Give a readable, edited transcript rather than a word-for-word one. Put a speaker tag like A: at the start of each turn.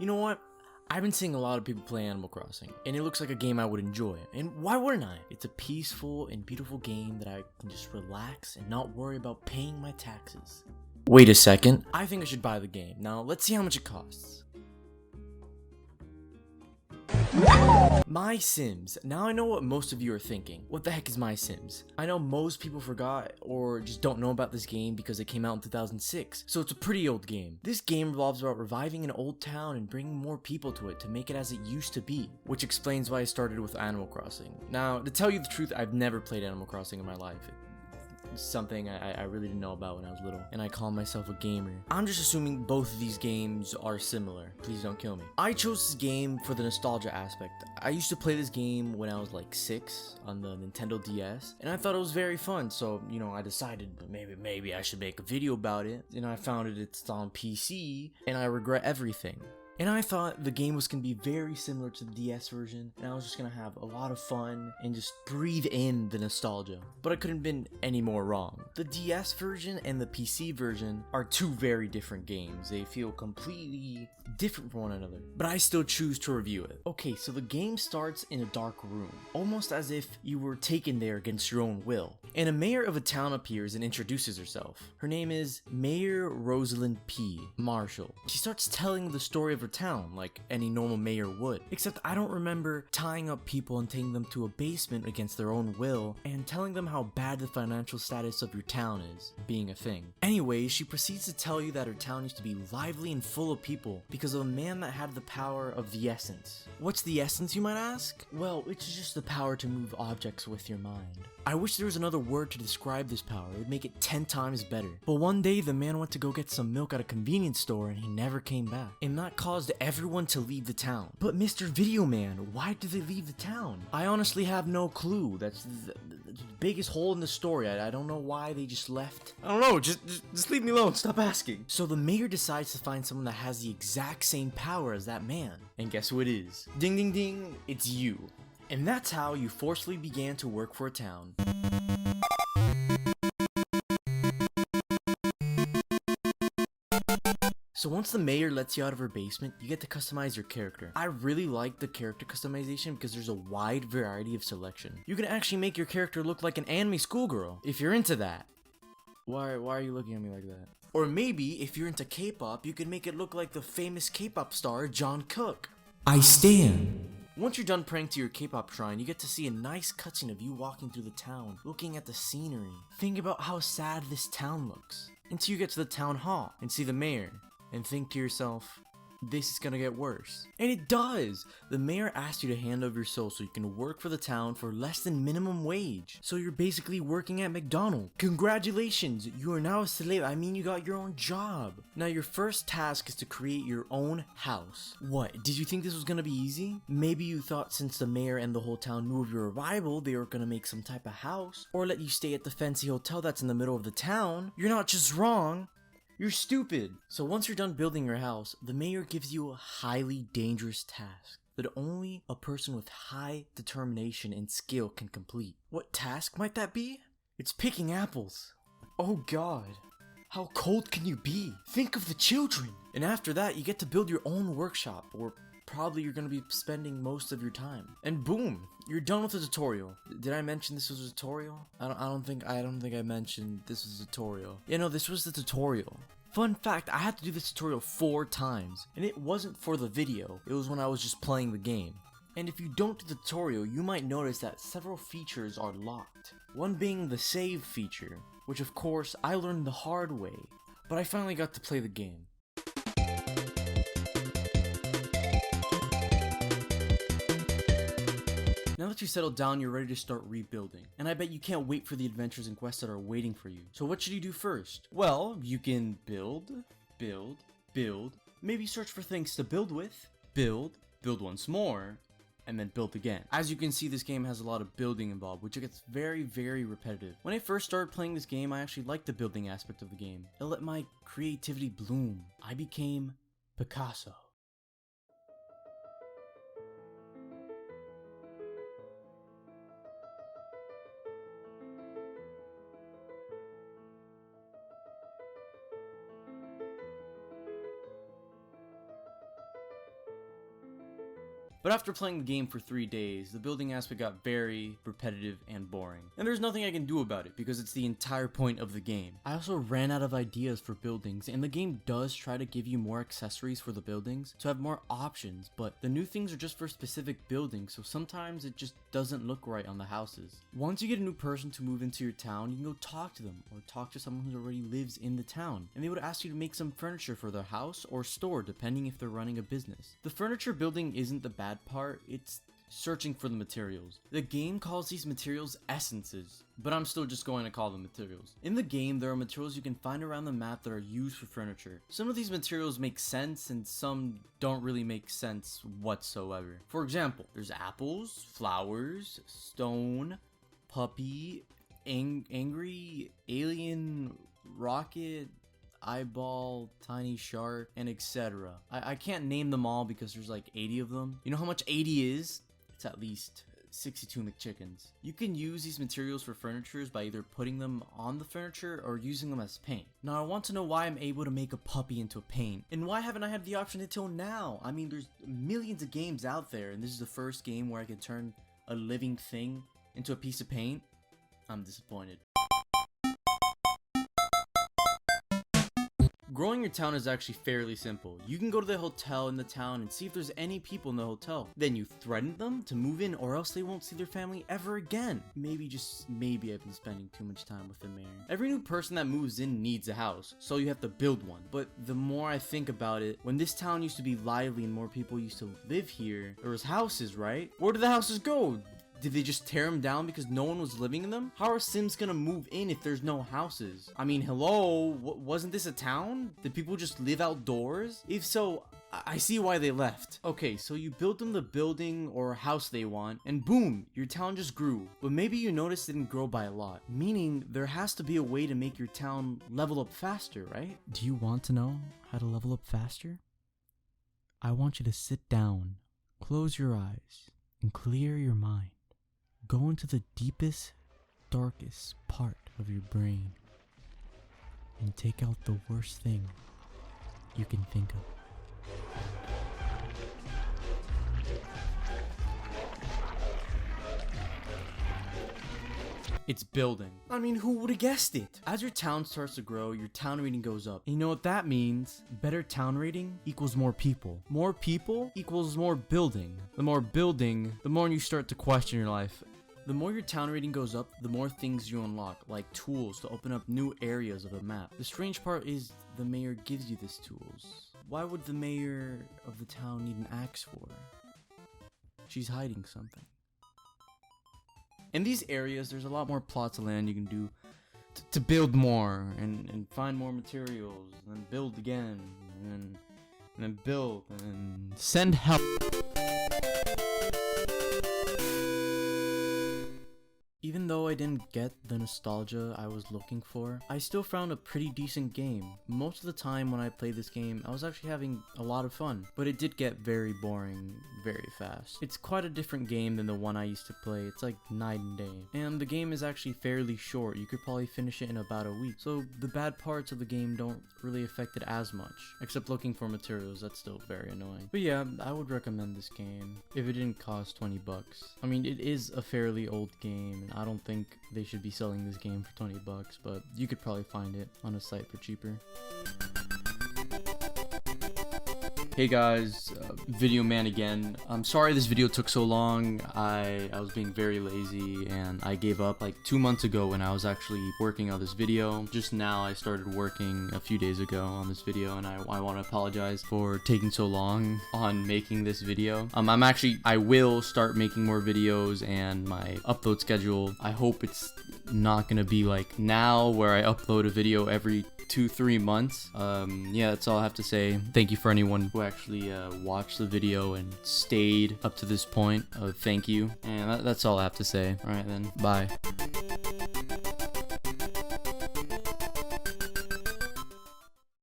A: You know what? I've been seeing a lot of people play Animal Crossing, and it looks like a game I would enjoy. And why wouldn't I? It's a peaceful and beautiful game that I can just relax and not worry about paying my taxes. Wait a second. I think I should buy the game. Now, let's see how much it costs. MySims. Now I know what most of you are thinking. What the heck is MySims? I know most people forgot or just don't know about this game because it came out in 2006, so it's a pretty old game. This game revolves about reviving an old town and bringing more people to it to make it as it used to be, which explains why I started with Animal Crossing. Now, to tell you the truth, I've never played Animal Crossing in my life. Something I really didn't know about when I was little, and I call myself a gamer. I'm just assuming both of these games are similar. Please don't kill me. I chose this game for the nostalgia aspect. I used to play this game when I was like 6 on the Nintendo DS, and I thought it was very fun, so, you know, I decided maybe I should make a video about it. And I found it's on PC, and I regret everything. And I thought the game was going to be very similar to the DS version, and I was just going to have a lot of fun and just breathe in the nostalgia. But I couldn't have been any more wrong. The DS version and the PC version are two very different games. They feel completely different from one another, but I still choose to review it. Okay, so the game starts in a dark room, almost as if you were taken there against your own will. And a mayor of a town appears and introduces herself. Her name is Mayor Rosalind P. Marshall. She starts telling the story of her town like any normal mayor would, except I don't remember tying up people and taking them to a basement against their own will and telling them how bad the financial status of your town is being a thing. Anyways, she proceeds to tell you that her town used to be lively and full of people because of a man that had the power of the essence. What's the essence, you might ask? Well, it's just the power to move objects with your mind. I wish there was another word to describe this power. It would make it 10 times better. But one day, the man went to go get some milk at a convenience store and he never came back. And that caused everyone to leave the town. But Mr. Video Man, why did they leave the town? I honestly have no clue. That's the biggest hole in the story. I don't know why they just left. I don't know, just leave me alone, stop asking. So the mayor decides to find someone that has the exact same power as that man. And guess who it is? Ding ding ding, it's you. And that's how you forcefully began to work for a town. So once the mayor lets you out of her basement, you get to customize your character. I really like the character customization because there's a wide variety of selection. You can actually make your character look like an anime schoolgirl, if you're into that. Why are you looking at me like that? Or maybe, if you're into K-pop, you can make it look like the famous K-pop star, John Cook. I stand. Once you're done praying to your K-pop shrine, you get to see a nice cutscene of you walking through the town, looking at the scenery. Think about how sad this town looks. Until you get to the town hall and see the mayor, and think to yourself, this is gonna get worse. And it does! The mayor asks you to hand over your soul so you can work for the town for less than minimum wage. So you're basically working at McDonald's. Congratulations! You are now a slave. I mean, you got your own job. Now your first task is to create your own house. What? Did you think this was gonna be easy? Maybe you thought since the mayor and the whole town knew of your arrival, they were gonna make some type of house, or let you stay at the fancy hotel that's in the middle of the town. You're not just wrong. You're stupid. So once you're done building your house, the mayor gives you a highly dangerous task that only a person with high determination and skill can complete. What task might that be? It's picking apples. Oh god. How cold can you be? Think of the children. And after that, you get to build your own workshop, or probably you're going to be spending most of your time. And boom, you're done with the tutorial. Did I mention this was a tutorial? I don't think I mentioned this was a tutorial. Yeah, no, this was the tutorial. Fun fact, I had to do this tutorial 4 times, and it wasn't for the video. It was when I was just playing the game. And if you don't do the tutorial, you might notice that several features are locked. One being the save feature, which of course I learned the hard way, but I finally got to play the game. Now that you settled down, you're ready to start rebuilding. And I bet you can't wait for the adventures and quests that are waiting for you. So what should you do first? Well, you can build, maybe search for things to build with, build once more, and then build again. As you can see, this game has a lot of building involved, which gets very, very repetitive. When I first started playing this game, I actually liked the building aspect of the game. It let my creativity bloom. I became Picasso. But after playing the game for 3 days, the building aspect got very repetitive and boring. And there's nothing I can do about it because it's the entire point of the game. I also ran out of ideas for buildings, and the game does try to give you more accessories for the buildings to have more options, but the new things are just for specific buildings, so sometimes it just doesn't look right on the houses. Once you get a new person to move into your town, you can go talk to them or talk to someone who already lives in the town, and they would ask you to make some furniture for their house or store depending if they're running a business. The furniture building isn't the bad part, it's searching for the materials. The game calls these materials essences, but I'm still just going to call them materials. In the game, there are materials you can find around the map that are used for furniture. Some of these materials make sense and some don't really make sense whatsoever. For example, there's apples, flowers, stone, puppy, angry, alien, rocket, eyeball, tiny shark, and etc. I can't name them all because there's like 80 of them. You know how much 80 is? It's at least 62 McChickens. You can use these materials for furnitures by either putting them on the furniture or using them as paint. Now I want to know why I'm able to make a puppy into a paint, and why haven't I had the option until now? I mean, there's millions of games out there, and this is the first game where I can turn a living thing into a piece of paint. I'm disappointed. Growing your town is actually fairly simple. You can go to the hotel in the town and see if there's any people in the hotel. Then you threaten them to move in, or else they won't see their family ever again. Maybe, just maybe, I've been spending too much time with the mayor. Every new person that moves in needs a house, so you have to build one. But the more I think about it, when this town used to be lively and more people used to live here, there was houses, right? Where did the houses go? Did they just tear them down because no one was living in them? How are Sims gonna move in if there's no houses? I mean, hello, wasn't this a town? Did people just live outdoors? If so, I see why they left. Okay, so you built them the building or house they want, and boom, your town just grew. But maybe you noticed it didn't grow by a lot, meaning there has to be a way to make your town level up faster, right? Do you want to know how to level up faster? I want you to sit down, close your eyes, and clear your mind. Go into the deepest, darkest part of your brain and take out the worst thing you can think of. It's building. I mean, who would have guessed it? As your town starts to grow, your town rating goes up. And you know what that means? Better town rating equals more people. More people equals more building. The more building, the more you start to question your life. The more your town rating goes up, the more things you unlock, like tools to open up new areas of the map. The strange part is the mayor gives you these tools. Why would the mayor of the town need an axe for? She's hiding something. In these areas, there's a lot more plots of land you can do to build more and find more materials, and then build again, and then build, and send help. Even though I didn't get the nostalgia I was looking for, I still found a pretty decent game. Most of the time when I played this game, I was actually having a lot of fun, but it did get very boring very fast. It's quite a different game than the one I used to play. It's like night and day. And the game is actually fairly short. You could probably finish it in about a week. So the bad parts of the game don't really affect it as much, except looking for materials. That's still very annoying. But yeah, I would recommend this game if it didn't cost 20 bucks. I mean, it is a fairly old game, and I don't think they should be selling this game for 20 bucks, but you could probably find it on a site for cheaper. Hey guys, Video Man again. I'm sorry this video took so long. I was being very lazy and I gave up like 2 months ago when I was actually working on this video. Just now I started working a few days ago on this video, and I want to apologize for taking so long on making this video. I will start making more videos, and my upload schedule, I hope it's not gonna be like now where I upload a video every 2-3 months. Yeah, that's all I have to say. Thank you for anyone who actually watched the video and stayed up to this point. Thank you, and that's all I have to say. All right then, bye.